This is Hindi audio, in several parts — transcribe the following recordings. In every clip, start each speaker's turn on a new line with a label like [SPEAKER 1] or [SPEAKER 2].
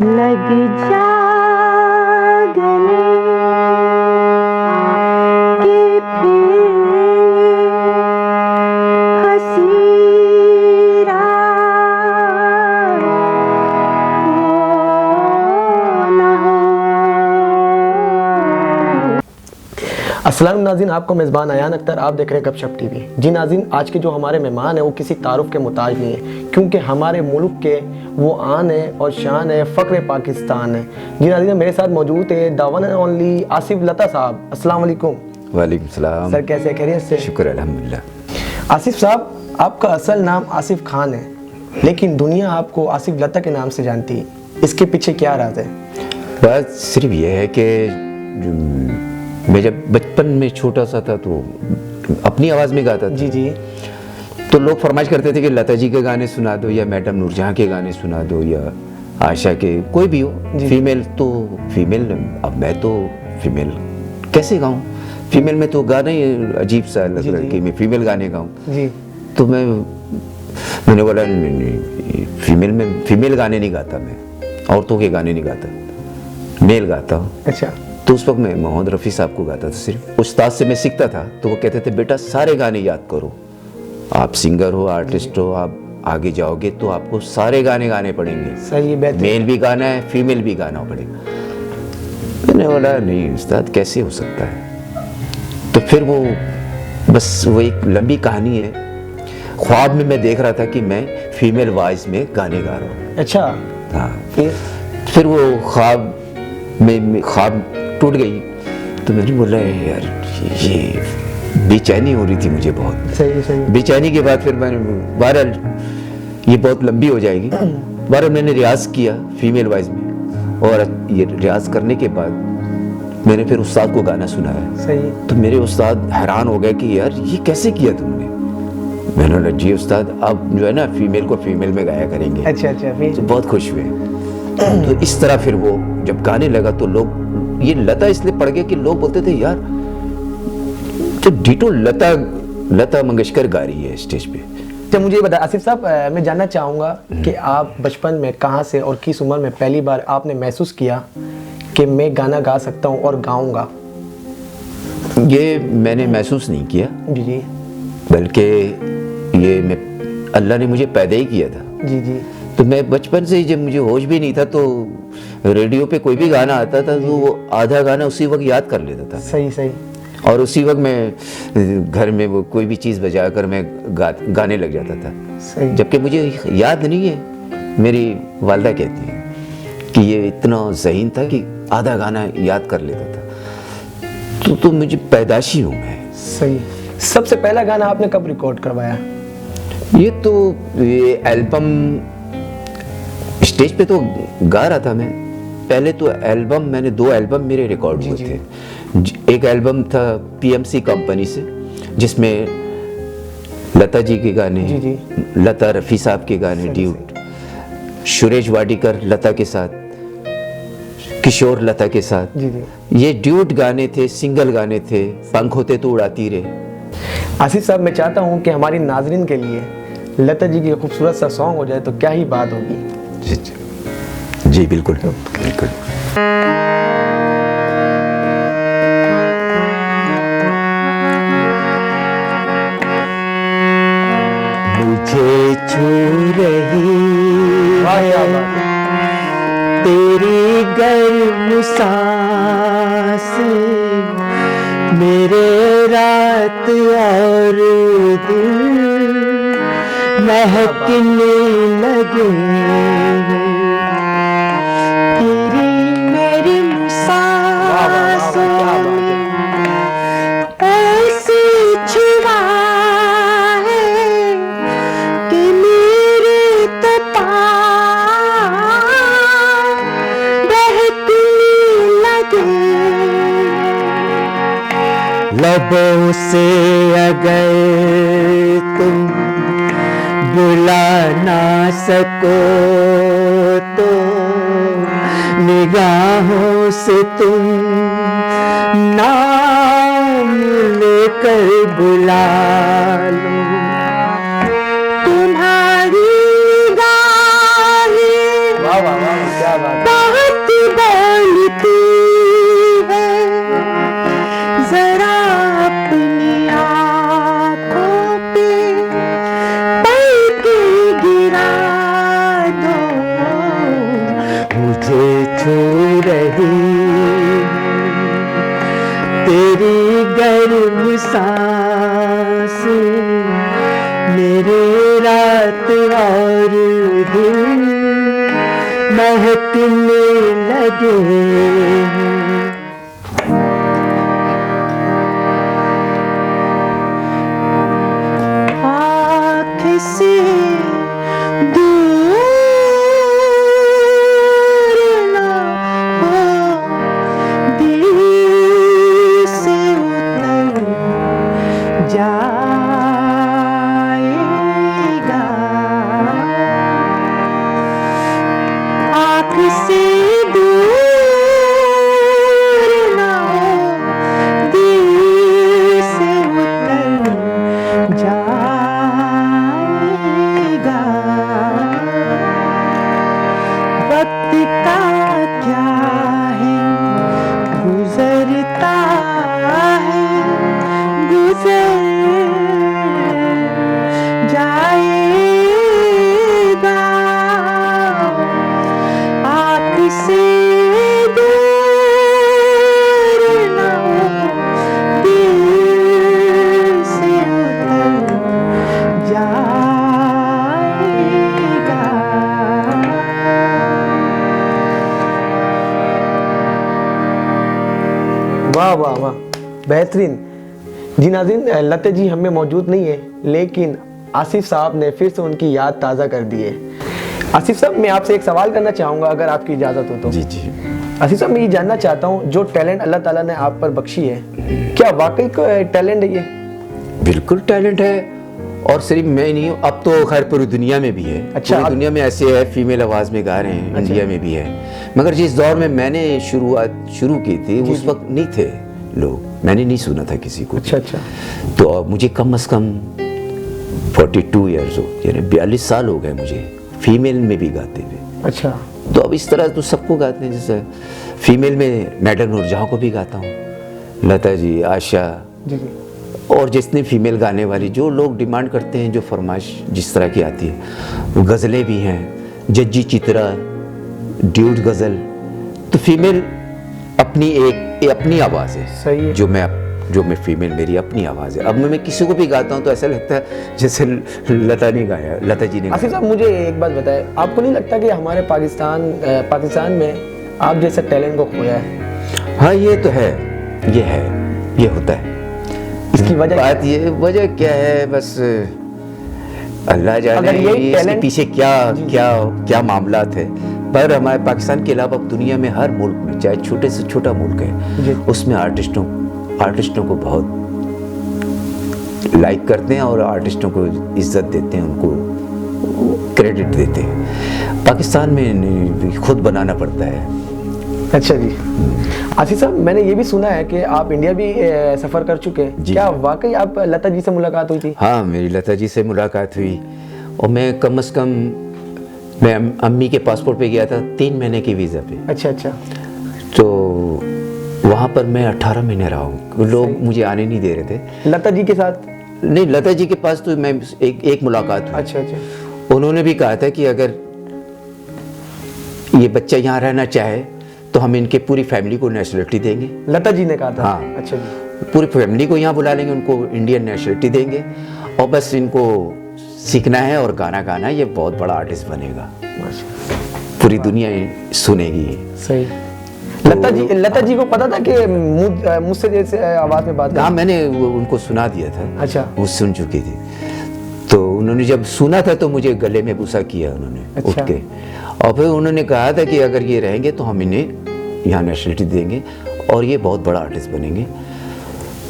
[SPEAKER 1] लग जा गले कि फिर हंसी रात हो ना हो।
[SPEAKER 2] अस्सलाम नाज़रीन, आपको मेज़बान अयान अख्तर, आप देख रहे हैं गपशप टीवी। जी नाज़रीन, आज के जो हमारे मेहमान हैं वो किसी तारुफ के मुताज नहीं है, क्योंकि हमारे मुल्क के वो आन है और शान है, फ़ख्र पाकिस्तान है। जी नाज़रीन, मेरे साथ मौजूद है the one and only Asif Lata साहब। अस्सलाम वालेकुम।
[SPEAKER 3] वालेकुम सलाम।
[SPEAKER 2] सर कैसे, खैरियत से?
[SPEAKER 3] शुक्र अल्हम्दुलिल्लाह।
[SPEAKER 2] आसिफ साहब, आपका असल नाम आसिफ खान है, लेकिन दुनिया आपको आसिफ लता के नाम से जानती है। इसके पीछे क्या राज है?
[SPEAKER 3] बात सिर्फ ये है कि मैं जब बचपन में छोटा सा था तो अपनी आवाज़ में गाता था।
[SPEAKER 2] जी जी।
[SPEAKER 3] तो लोग फरमाइश करते थे कि लता जी के गाने सुना दो, या मैडम नूरजहां के गाने सुना दो, या आशा के, कोई भी हो। फीमेल तो फीमेल, अब मैं तो फीमेल कैसे गाऊं? फीमेल में तो गाना ही अजीब सा लग रहा है कि मैं फीमेल गाने गाऊं।
[SPEAKER 2] जी।
[SPEAKER 3] तो मैंने बोला फीमेल में फीमेल गाने नहीं गाता, मैं औरतों के गाने नहीं गाता, मेल गाता हूँ।
[SPEAKER 2] अच्छा।
[SPEAKER 3] तो उस वक्त मैं मोहम्मद रफ़ी साहब को गाता था। सिर्फ उस्ताद से मैं सीखता था, तो वो कहते थे बेटा सारे गाने याद करो, आप सिंगर हो, आर्टिस्ट हो, आप आगे जाओगे तो आपको सारे गाने गाने पड़ेंगे।
[SPEAKER 2] सही है,
[SPEAKER 3] मेल भी गाना है, फीमेल भी गाना पड़ेगा। मैंने बोला नहीं उस्ताद, कैसे हो सकता है? तो फिर वो बस वो एक लंबी कहानी है। ख्वाब में मैं देख रहा था कि मैं फीमेल वॉइस में गाने गा रहा हूँ।
[SPEAKER 2] अच्छा।
[SPEAKER 3] हाँ। फिर वो ख्वाब में ख्वाब टूट गई, तो मैंने बोला यार ये बेचैनी हो रही थी मुझे बहुत।
[SPEAKER 2] सही सही।
[SPEAKER 3] बेचैनी के बाद फिर मैंने बहरहाल ये बहुत लंबी हो जाएगी। बहरहाल मैंने रियाज किया फीमेल वॉइस में, और ये रियाज करने के बाद मैंने फिर उस्ताद को गाना सुनाया।
[SPEAKER 2] सही।
[SPEAKER 3] तो मेरे उस्ताद हैरान हो गए कि यार ये कैसे किया तुमने? मैंने बोला जी उस्ताद, अब जो है ना फीमेल को फीमेल में गाया करेंगे।
[SPEAKER 2] अच्छा अच्छा। फिर
[SPEAKER 3] तो बहुत खुश हुए। तो इस तरह फिर वो जब गाने लगा तो लोग ये लता इसलिए पड़ गए कि लोग बोलते थे यार तो डिटो लता मंगेशकर गा रही है स्टेज पे।
[SPEAKER 2] तो मुझे बता आसिफ साहब, मैं जानना चाहूँगा कि आप बचपन में कहाँ से और किस उम्र में पहली बार आपने महसूस किया कि मैं गाना गा सकता हूँ और गाऊंगा?
[SPEAKER 3] ये मैंने महसूस नहीं किया
[SPEAKER 2] जी जी।
[SPEAKER 3] बल्कि ये मैं अल्लाह ने मुझे पैदा ही किया था।
[SPEAKER 2] जी जी।
[SPEAKER 3] तो मैं बचपन से ही, जब मुझे होश भी नहीं था, तो रेडियो पे कोई भी गाना आता था तो वो आधा गाना उसी वक्त याद कर लेता था।
[SPEAKER 2] सही सही।
[SPEAKER 3] और उसी वक्त मैं घर में वो कोई भी चीज़ बजा कर मैं गाने लग जाता था।
[SPEAKER 2] सही।
[SPEAKER 3] जबकि मुझे याद नहीं है। मेरी वालदा कहती है कि ये इतना ज़हीन था कि आधा गाना याद कर लेता था। तो मुझे पैदाशी हूँ मैं।
[SPEAKER 2] सही। सबसे पहला गाना आपने कब रिकॉर्ड करवाया?
[SPEAKER 3] ये एल्बम स्टेज पे तो गा रहा था मैं। पहले तो एल्बम, मैंने 2 एल्बम मेरे रिकॉर्ड हुए थे। एक एल्बम था पीएमसी कंपनी से, जिसमें लता जी के गाने,
[SPEAKER 2] जी।
[SPEAKER 3] लता रफ़ी साहब के गाने ड्यूट, सुरेश वाडीकर लता के साथ, किशोर लता के साथ।
[SPEAKER 2] जी जी।
[SPEAKER 3] ये ड्यूट गाने थे, सिंगल गाने थे। पंख होते तो उड़ाती रहे।
[SPEAKER 2] आसिफ साहब, मैं चाहता हूँ कि हमारी नाजरीन के लिए लता जी की खूबसूरत सा सॉन्ग हो जाए तो क्या ही बात होगी।
[SPEAKER 3] जी बिल्कुल बिल्कुल। मुझे छू रही है तेरी गर्म सांस, मेरे रात और दिन महकने लगे।
[SPEAKER 1] तेरी मेरी सांसों ऐसी छुआ है कि मेरे तो पाँव बहकने लगे।
[SPEAKER 3] लबों से अगर तुम बुला ना सको तो निगाहों से तुम नाम लेकर बुला लो।
[SPEAKER 1] तुम्हारी गाहें
[SPEAKER 2] वाह वाह वाह, क्या बात है।
[SPEAKER 1] सांस मेरे रात और दिन महकने लगे हैं। आँख से दूर ना हो, दिल से उतर जाएगा। आँख से दूर ना हो, दिल से उतर जाएगा। वक्त का क्या है गुजरता है, गुजर जाएगा। आँख से दूर ना हो, दिल से उतर जाएगा।
[SPEAKER 2] वाह वाह वाह, बेहतरीन। जी नाज़रीन, लता जी हमें मौजूद नहीं है, लेकिन आसिफ साहब ने फिर से उनकी याद ताज़ा कर दी है। आसिफ साहब, मैं आपसे एक सवाल करना चाहूँगा, अगर आपकी इजाज़त हो तो।
[SPEAKER 3] जी जी।
[SPEAKER 2] आसिफ साहब, मैं ये जानना चाहता हूँ, जो टैलेंट अल्लाह ताला ने आप पर बख्शी है, क्या वाकई कोई टैलेंट है ये?
[SPEAKER 3] बिल्कुल टैलेंट है, और सिर्फ मैं नहीं हूँ, अब तो खैर पूरी दुनिया में भी है।
[SPEAKER 2] अच्छा,
[SPEAKER 3] पूरी दुनिया में ऐसे है, फीमेल आवाज़ में गा रहे हैं।
[SPEAKER 2] अच्छा।
[SPEAKER 3] इंडिया में भी है, मगर जिस दौर में मैंने शुरू की थी उस वक्त नहीं थे लोग, मैंने नहीं सुना था किसी को।
[SPEAKER 2] अच्छा अच्छा।
[SPEAKER 3] तो अब मुझे कम से कम 42 ईयर्स हो, यानी 42 साल हो गए मुझे फीमेल में भी गाते हुए।
[SPEAKER 2] अच्छा।
[SPEAKER 3] तो अब इस तरह तो सबको गाते हैं, जैसे फीमेल में मैडम नूरजहां को भी गाता हूँ, लता जी, आशा,
[SPEAKER 2] जी जी।
[SPEAKER 3] और जितने फीमेल गाने वाली जो लोग डिमांड करते हैं, जो फरमाइश जिस तरह की आती है, वो गज़लें भी हैं, जज्जी चित्रा, ड्यूट गज़ल। तो फीमेल अपनी अपनी आवाज़ है,
[SPEAKER 2] सही है।
[SPEAKER 3] जो मैं फीमेल, मेरी अपनी आवाज़ है। अब मैं किसी को भी गाता हूँ तो ऐसा लगता है जैसे लता ने गाया, लता जी ने
[SPEAKER 2] आसिफ
[SPEAKER 3] गाया।
[SPEAKER 2] साहब, मुझे एक बात बताएं, आपको नहीं लगता कि हमारे पाकिस्तान में आप जैसे टैलेंट को खोया है?
[SPEAKER 3] हाँ, ये तो है, ये होता है।
[SPEAKER 2] इसकी वजह क्या
[SPEAKER 3] बात ये वजह क्या है, बस अल्लाह जाने
[SPEAKER 2] अगर यही
[SPEAKER 3] इसके
[SPEAKER 2] talent-
[SPEAKER 3] पीछे क्या मामलात है। पर हमारे पाकिस्तान के अलावा अब दुनिया में हर मुल्क में, चाहे छोटे से छोटा मुल्क
[SPEAKER 2] जी।
[SPEAKER 3] है, उसमें आर्टिस्टों को बहुत लाइक करते हैं और आर्टिस्टों को इज्जत देते हैं, उनको क्रेडिट देते हैं। पाकिस्तान में खुद बनाना पड़ता है।
[SPEAKER 2] अच्छा जी। आसिफ साहब, मैंने ये भी सुना है कि आप इंडिया भी सफ़र कर चुके हैं।
[SPEAKER 3] जी।
[SPEAKER 2] क्या वाकई आप लता जी से मुलाकात हुई थी?
[SPEAKER 3] हाँ, मेरी लता जी से मुलाकात हुई, और मैं कम से कम मैं अम्मी के पासपोर्ट पे गया था 3 महीने की वीज़ा पे।
[SPEAKER 2] अच्छा अच्छा।
[SPEAKER 3] तो वहाँ पर मैं 18 महीने रहा हूँ, लोग मुझे आने नहीं दे रहे थे।
[SPEAKER 2] लता जी के साथ?
[SPEAKER 3] नहीं, लता जी के पास तो मैं एक मुलाकात हुई।
[SPEAKER 2] अच्छा अच्छा।
[SPEAKER 3] उन्होंने भी कहा था कि अगर ये बच्चा यहाँ रहना चाहे तो हम इनके पूरी फैमिली को नेशनलिटी देंगे।
[SPEAKER 2] लता जी ने कहा था?
[SPEAKER 3] हाँ।
[SPEAKER 2] अच्छा जी।
[SPEAKER 3] पूरी फैमिली को यहाँ बुला लेंगे, उनको इंडियन नेशनलिटी देंगे, और बस इनको सीखना है और गाना गाना है, ये बहुत बड़ा आर्टिस्ट बनेगा,
[SPEAKER 2] माशाल्लाह।
[SPEAKER 3] पूरी दुनिया सुनेगी।
[SPEAKER 2] सही। लता जी को पता था कि मुझसे जैसे आवाज़ में बात
[SPEAKER 3] हाँ, मैंने उनको सुना दिया था।
[SPEAKER 2] अच्छा।
[SPEAKER 3] वो सुन चुकी थी, तो उन्होंने जब सुना था तो मुझे गले में बुसा किया उन्होंने।
[SPEAKER 2] अच्छा।
[SPEAKER 3] उठ के, और फिर उन्होंने कहा था कि अगर ये रहेंगे तो हम इन्हें यहाँ नेशनलिटी देंगे और ये बहुत बड़ा आर्टिस्ट बनेंगे।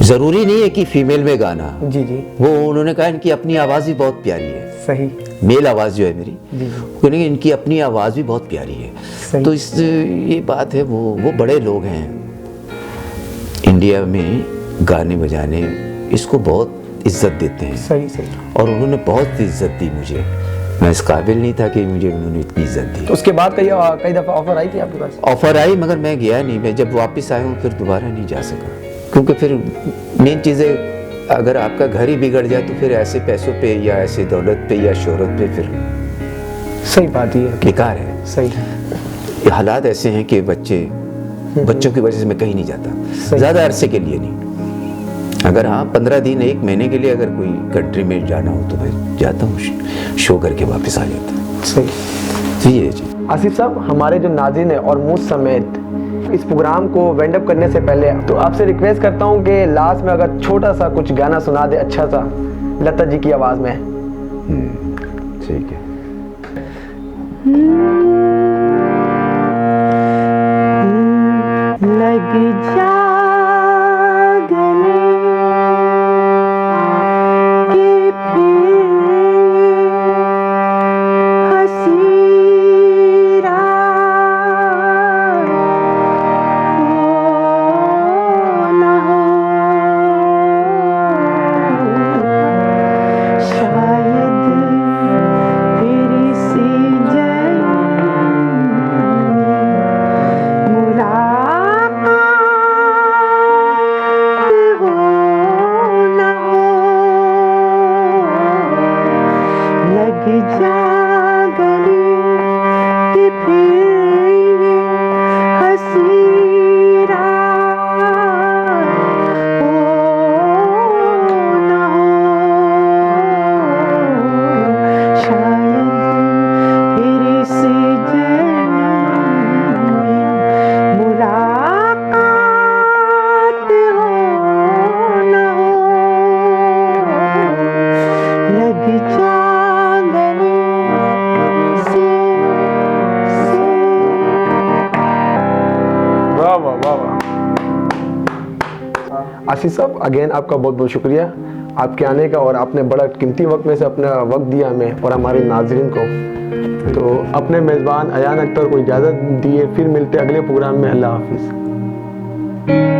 [SPEAKER 3] ज़रूरी नहीं है कि फीमेल में गाना,
[SPEAKER 2] जी जी।
[SPEAKER 3] वो उन्होंने कहा इनकी अपनी आवाज़ भी बहुत प्यारी है।
[SPEAKER 2] सही।
[SPEAKER 3] मेल आवाज़ जो है मेरी,
[SPEAKER 2] जी।
[SPEAKER 3] उन्होंने इनकी अपनी आवाज़ भी बहुत प्यारी है।
[SPEAKER 2] सही।
[SPEAKER 3] तो ये बात है, वो बड़े लोग हैं इंडिया में गाने बजाने, इसको बहुत इज्जत देते हैं।
[SPEAKER 2] सही सही।
[SPEAKER 3] और उन्होंने बहुत इज्जत दी मुझे, मैं इस काबिल नहीं था कि मुझे उन्होंने इतनी इज्जत दी।
[SPEAKER 2] तो उसके बाद कई दफ़ा ऑफर आई थी आपके पास?
[SPEAKER 3] ऑफर आई, मगर मैं गया नहीं। मैं जब वापस आया हूँ फिर दोबारा नहीं जा सका, क्योंकि फिर मेन चीज़ें, अगर आपका घर ही बिगड़ जाए तो फिर ऐसे पैसों पे या ऐसे दौलत पे या शोहरत पे फिर
[SPEAKER 2] सही बात ही है।
[SPEAKER 3] बेकार है।
[SPEAKER 2] सही।
[SPEAKER 3] ये हालात ऐसे हैं कि बच्चों की वजह से मैं कहीं नहीं जाता,
[SPEAKER 2] सही।
[SPEAKER 3] ज़्यादा अरसे के लिए नहीं। अगर हाँ 15 दिन 1 महीने के लिए अगर कोई कंट्री में जाना हो तो मैं जाता हूँ, शो करके वापस आ जाता हूँ।
[SPEAKER 2] सही।
[SPEAKER 3] जी है जी।
[SPEAKER 2] आसिफ साहब, हमारे जो नाज़रीन है और मुझ समेत इस प्रोग्राम को वाइंड अप करने से पहले तो आपसे रिक्वेस्ट करता हूँ कि लास्ट में अगर छोटा सा कुछ गाना सुना दे, अच्छा सा, लता जी की आवाज़ में।
[SPEAKER 3] ठीक है।
[SPEAKER 1] लग जा गले कि फिर हंसी रात हो न हो, शायद फिर इसी
[SPEAKER 2] आशीष साहब, अगेन आपका बहुत बहुत शुक्रिया आपके आने का, और आपने बड़ा कीमती वक्त में से अपना वक्त दिया हमें और हमारे नाजरीन को। तो अपने मेज़बान अयान अख्तर को इजाज़त दिए, फिर मिलते अगले प्रोग्राम में। अल्लाह हाफिज़।